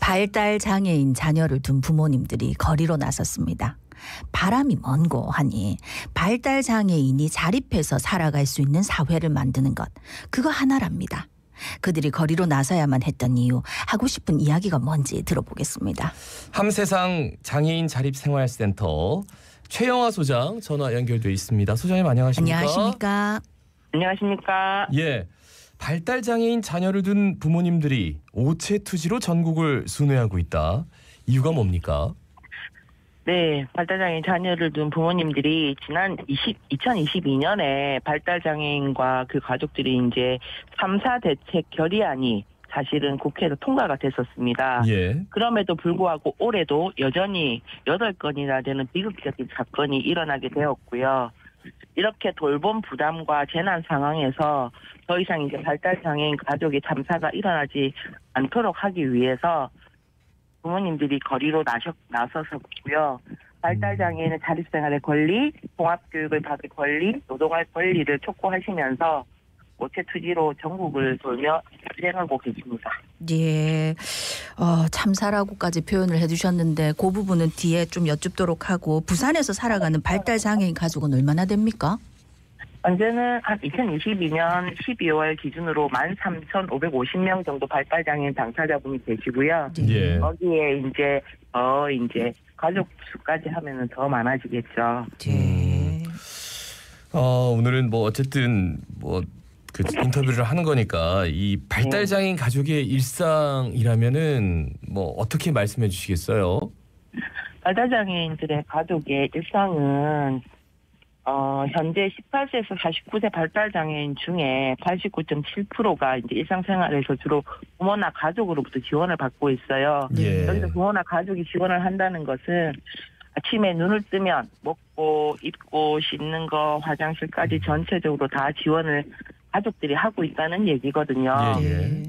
발달 장애인 자녀를 둔 부모님들이 거리로 나섰습니다. 바람이 먼고 하니 발달 장애인이 자립해서 살아갈 수 있는 사회를 만드는 것, 그거 하나랍니다. 그들이 거리로 나서야만 했던 이유, 하고 싶은 이야기가 뭔지 들어보겠습니다. 함세상 장애인 자립생활센터 최영아 소장 전화 연결돼 있습니다. 소장님 안녕하십니까? 안녕하십니까? 안녕하십니까? 예, 발달 장애인 자녀를 둔 부모님들이 오체 투지로 전국을 순회하고 있다. 이유가 뭡니까? 네, 발달장애인 자녀를 둔 부모님들이 지난 2022년에 발달장애인과 그 가족들이 이제 3사 대책 결의안이 사실은 국회에서 통과가 됐었습니다. 예. 그럼에도 불구하고 올해도 여전히 8건이나 되는 비극적인 사건이 일어나게 되었고요. 이렇게 돌봄 부담과 재난 상황에서 더 이상 이제 발달장애인 가족의 참사가 일어나지 않도록 하기 위해서 부모님들이 거리로 나서셨고요. 발달장애인의 자립생활의 권리, 종합교육을 받을 권리, 노동할 권리를 촉구하시면서 오체 투지로 전국을 돌며 실행하고 계십니다. 예, 참사라고까지 표현을 해주셨는데 그 부분은 뒤에 좀 여쭙도록 하고, 부산에서 살아가는 발달 장애인 가족은 얼마나 됩니까? 현재는 한 2022년 12월 기준으로 13,550명 정도 발달장애인 당사자분이 계시고요. 예. 거기에 이제 가족 수까지 하면은 더 많아지겠죠. 예. 오늘은 뭐 어쨌든 그 인터뷰를 하는 거니까 이 발달 장애인 가족의 일상이라면은 뭐 어떻게 말씀해 주시겠어요? 발달장애인들의 가족의 일상은 현재 18세에서 49세 발달장애인 중에 89.7%가 이제 일상생활에서 주로 부모나 가족으로부터 지원을 받고 있어요. 예. 여기서 부모나 가족이 지원을 한다는 것은 아침에 눈을 뜨면 먹고 입고 씻는 거 화장실까지 전체적으로 다 지원을 가족들이 하고 있다는 얘기거든요. 예.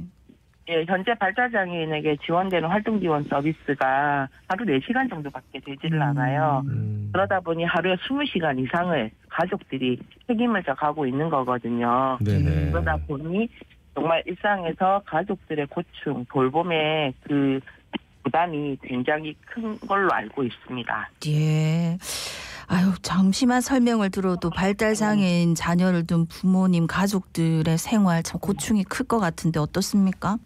예, 현재 발달장애인에게 지원되는 활동지원 서비스가 하루 4시간 정도밖에 되지를 않아요. 그러다 보니 하루에 20시간 이상을 가족들이 책임을 져가고 있는 거거든요. 네네. 그러다 보니 정말 일상에서 가족들의 고충, 돌봄의 그 부담이 굉장히 큰 걸로 알고 있습니다. 예. 아유, 잠시만 설명을 들어도 발달 장애인 자녀를 둔 부모님 가족들의 생활 참 고충이 클 것 같은데 어떻습니까?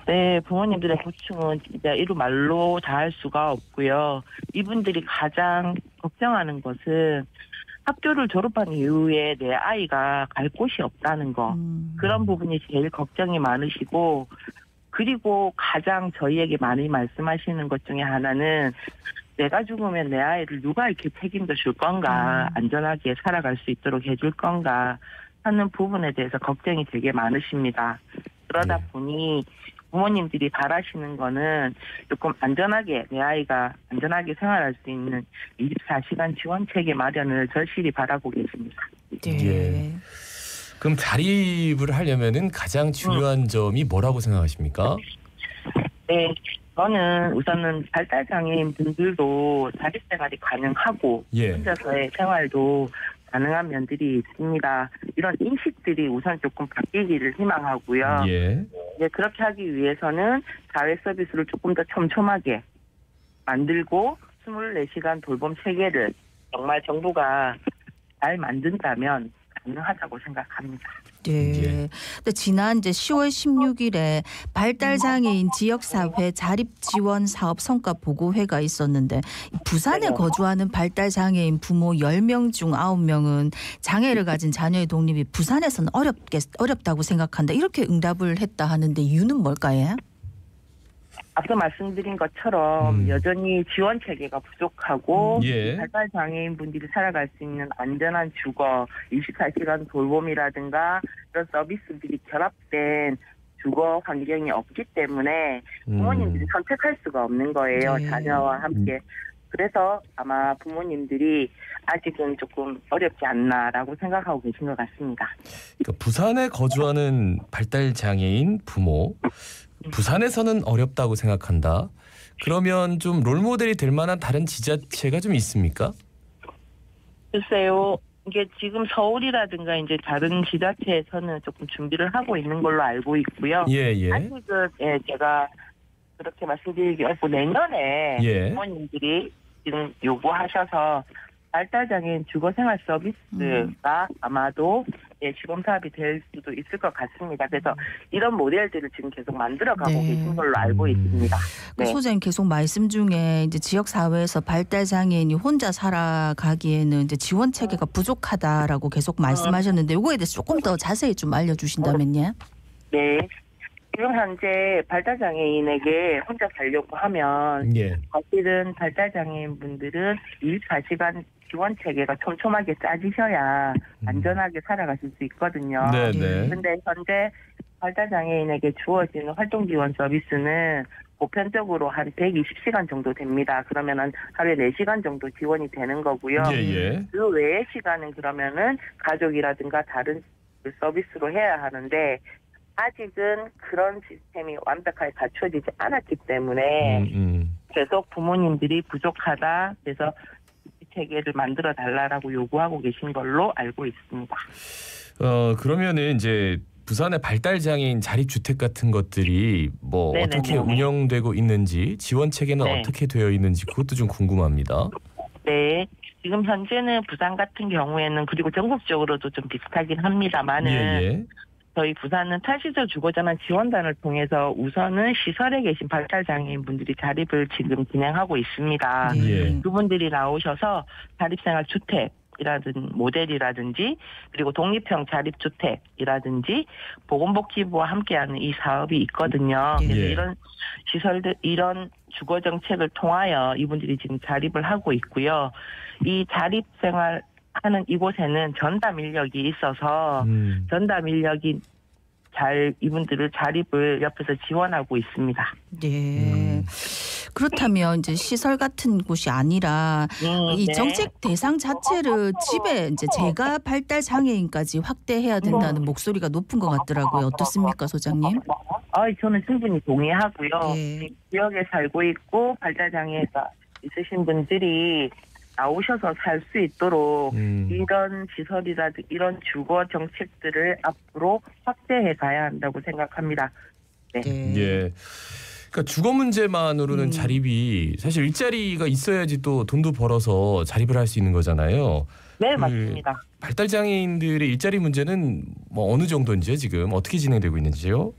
네, 부모님들의 고충은 진짜 이루 말로 다할 수가 없고요. 이분들이 가장 걱정하는 것은 학교를 졸업한 이후에 내 아이가 갈 곳이 없다는 거. 그런 부분이 제일 걱정이 많으시고, 그리고 가장 저희에게 많이 말씀하시는 것 중에 하나는 내가 죽으면 내 아이를 누가 이렇게 책임져 줄 건가, 안전하게 살아갈 수 있도록 해줄 건가 하는 부분에 대해서 걱정이 되게 많으십니다. 그러다 보니 부모님들이 바라시는 거는 조금 안전하게 내 아이가 안전하게 생활할 수 있는 24시간 지원 체계 마련을 절실히 바라고 계십니다. 네. 예. 그럼 자립을 하려면은 가장 중요한 점이 뭐라고 생각하십니까? 네, 저는 우선은 발달장애인 분들도 자립생활이 가능하고 혼자서의 생활도 가능한 면들이 있습니다. 이런 인식들이 우선 조금 바뀌기를 희망하고요. 예. 네, 그렇게 하기 위해서는 사회 서비스를 조금 더 촘촘하게 만들고 24시간 돌봄 체계를 정말 정부가 잘 만든다면 가능하다고 생각합니다. 네. 근데 지난 이제 10월 16일에 발달장애인 지역사회 자립지원사업 성과 보고회가 있었는데, 부산에 거주하는 발달장애인 부모 10명 중 9명은 장애를 가진 자녀의 독립이 부산에서는 어렵다고 생각한다, 이렇게 응답을 했다 하는데 이유는 뭘까요? 앞서 말씀드린 것처럼 여전히 지원 체계가 부족하고 발달장애인 분들이 살아갈 수 있는 안전한 주거, 24시간 돌봄이라든가 이런 서비스들이 결합된 주거 환경이 없기 때문에 부모님들이 선택할 수가 없는 거예요. 자녀와 함께. 그래서 아마 부모님들이 아직은 조금 어렵지 않나라고 생각하고 계신 것 같습니다. 그러니까 부산에 거주하는 발달장애인 부모, 부산에서는 어렵다고 생각한다. 그러면 좀 롤모델이 될 만한 다른 지자체가 좀 있습니까? 글쎄요. 이게 지금 서울이라든가 이제 다른 지자체에서는 조금 준비를 하고 있는 걸로 알고 있고요. 예. 아직은 제가 그렇게 말씀드리기 어렵고 내년에 예. 부모님들이 지금 요구하셔서 발달장애인 주거생활 서비스가 아마도 시범 사업이 될 수도 있을 것 같습니다. 그래서 이런 모델들을 지금 계속 만들어가고 네. 계신 걸로 알고 있습니다. 그 네. 소장님 계속 말씀 중에 이제 지역 사회에서 발달 장애인이 혼자 살아가기에는 이제 지원 체계가 부족하다라고 계속 말씀하셨는데 이거에 대해서 조금 더 자세히 좀 알려주신다면요. 네. 지금 현재 발달장애인에게 혼자 살려고 하면 예. 사실은 발달장애인 분들은 24시간 지원 체계가 촘촘하게 짜지셔야 안전하게 살아가실 수 있거든요. 네네. 근데 현재 발달장애인에게 주어지는 활동 지원 서비스는 보편적으로 한 120시간 정도 됩니다. 그러면은 하루에 4시간 정도 지원이 되는 거고요. 예예. 그 외의 시간은 그러면은 가족이라든가 다른 서비스로 해야 하는데 아직은 그런 시스템이 완벽하게 갖춰지지 않았기 때문에 계속 부모님들이 부족하다. 그래서 체계를 만들어 달라라고 요구하고 계신 걸로 알고 있습니다. 그러면은 이제 부산의 발달 장애인 자립 주택 같은 것들이 뭐 네네네. 어떻게 운영되고 있는지 지원 체계는 네. 어떻게 되어 있는지 그것도 좀 궁금합니다. 네. 지금 현재는 부산 같은 경우에는 그리고 전국적으로도 좀 비슷하긴 합니다만은 예예. 저희 부산은 탈시설 주거전환 지원단을 통해서 우선은 시설에 계신 발달장애인 분들이 자립을 지금 진행하고 있습니다. 예. 그분들이 나오셔서 자립생활 주택이라든 모델이라든지 그리고 독립형 자립주택이라든지 보건복지부와 함께하는 이 사업이 있거든요. 예. 그래서 이런 시설들 이런 주거 정책을 통하여 이분들이 지금 자립을 하고 있고요. 이 자립생활 하는 이곳에는 전담 인력이 있어서 전담 인력이 잘 이분들을 자립을 옆에서 지원하고 있습니다. 네. 그렇다면 이제 시설 같은 곳이 아니라 이 네. 정책 대상 자체를 집에 이제 제가 발달 장애인까지 확대해야 된다는 목소리가 높은 것 같더라고요. 어떻습니까, 소장님? 저는 충분히 동의하고요. 예. 이 지역에 살고 있고 발달 장애가 있으신 분들이 나오셔서 살 수 있도록 이런 시설이라든 이런 주거 정책들을 앞으로 확대해 가야 한다고 생각합니다. 네. 예. 그러니까 주거 문제만으로는 자립이 사실 일자리가 있어야지 또 돈도 벌어서 자립을 할 수 있는 거잖아요. 네, 맞습니다. 발달 장애인들의 일자리 문제는 뭐 어느 정도인지요? 지금 어떻게 진행되고 있는지요?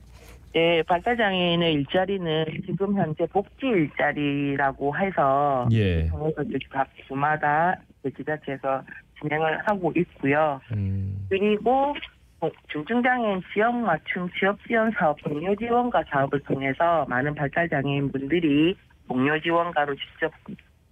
네, 발달장애인의 일자리는 지금 현재 복지 일자리라고 해서 예. 통해서 각 주마다 지자체에서 진행을 하고 있고요. 그리고 중증장애인 지역 맞춤 지역 지원 사업 동료 지원가 사업을 통해서 많은 발달장애인 분들이 동료 지원가로 직접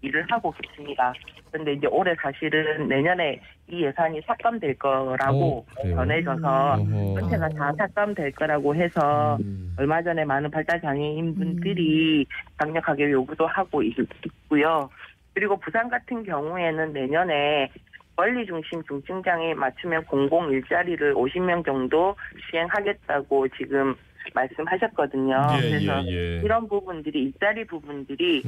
일을 하고 계십니다. 그런데 이제 올해 사실은 내년에 이 예산이 삭감될 거라고 전해져서 전체가 다 삭감될 거라고 해서 얼마 전에 많은 발달장애인 분들이 강력하게 요구도 하고 있고요. 그리고 부산 같은 경우에는 내년에 권리중심 중증장애인 맞춤형 공공 일자리를 50명 정도 시행하겠다고 지금 말씀하셨거든요. 그래서 이런 부분들이 일자리 부분들이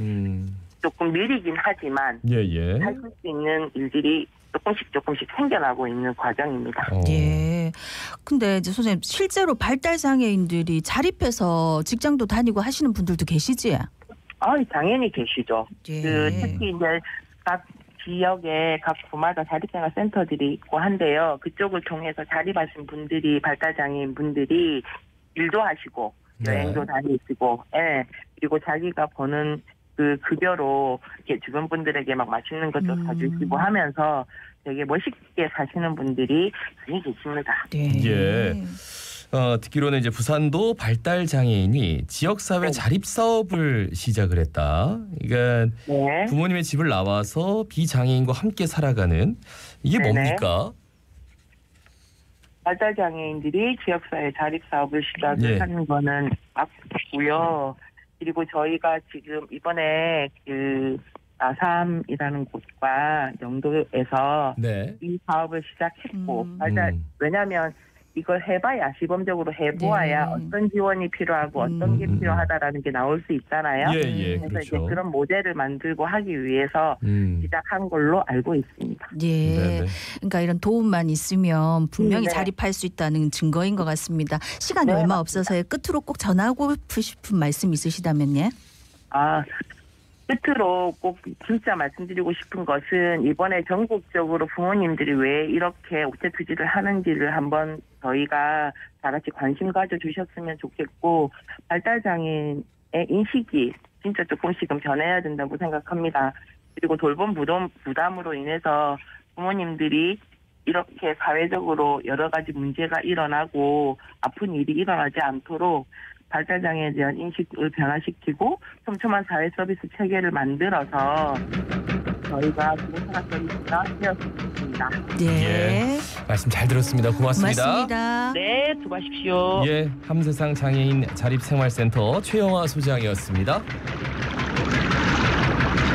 조금 미리긴 하지만 할 수 있는 일들이 조금씩 생겨나고 있는 과정입니다. 예. 근데 이제 선생님 실제로 발달 장애인들이 자립해서 직장도 다니고 하시는 분들도 계시지? 당연히 계시죠. 예. 특히 이제 각 지역에 각 구마다 자립생활 센터들이 있고 한데요. 그쪽을 통해서 자립하신 분들이 발달장애인 분들이 일도 하시고 여행도 다니시고, 그리고 자기가 버는 그 급여로 이렇게 주변 분들에게 막 맛있는 것도 사주시고 하면서 되게 멋있게 사시는 분들이 많이 계십니다. 네. 예. 듣기로는 이제 부산도 발달 장애인이 지역사회 자립 사업을 시작을 했다. 그러니까 부모님의 집을 나와서 비장애인과 함께 살아가는 이게 뭡니까? 발달 장애인들이 지역사회 자립 사업을 시작을 하는 거는 맞고요. 그리고 저희가 지금 이번에 그 아삼이라는 곳과 영도에서 이 사업을 시작했고 왜냐하면 이걸 해봐야 시범적으로 해보아야 네. 어떤 지원이 필요하고 어떤 게 필요하다라는 게 나올 수 있잖아요. 예, 그래서 그렇죠. 이제 그런 모델을 만들고 하기 위해서 시작한 걸로 알고 있습니다. 예. 네네. 그러니까 이런 도움만 있으면 분명히 네. 자립할 수 있다는 증거인 것 같습니다. 시간이 네, 얼마 맞습니다. 없어서요. 끝으로 꼭 전하고 싶은 말씀 있으시다면요. 끝으로 꼭 진짜 말씀드리고 싶은 것은 이번에 전국적으로 부모님들이 왜 이렇게 옥새 투지를 하는지를 한번 저희가 다 같이 관심 가져주셨으면 좋겠고 발달장애인의 인식이 진짜 조금씩은 변해야 된다고 생각합니다. 그리고 돌봄 부담으로 인해서 부모님들이 이렇게 사회적으로 여러 가지 문제가 일어나고 아픈 일이 일어나지 않도록 발달장애에 대한 인식을 변화시키고 촘촘한 사회 서비스 체계를 만들어서 저희가 기본생활 서비스가 되었습니다. 네. 말씀 잘 들었습니다. 고맙습니다. 고맙습니다. 네, 수고하십시오. 함세상 장애인 자립생활센터 최영화 소장이었습니다.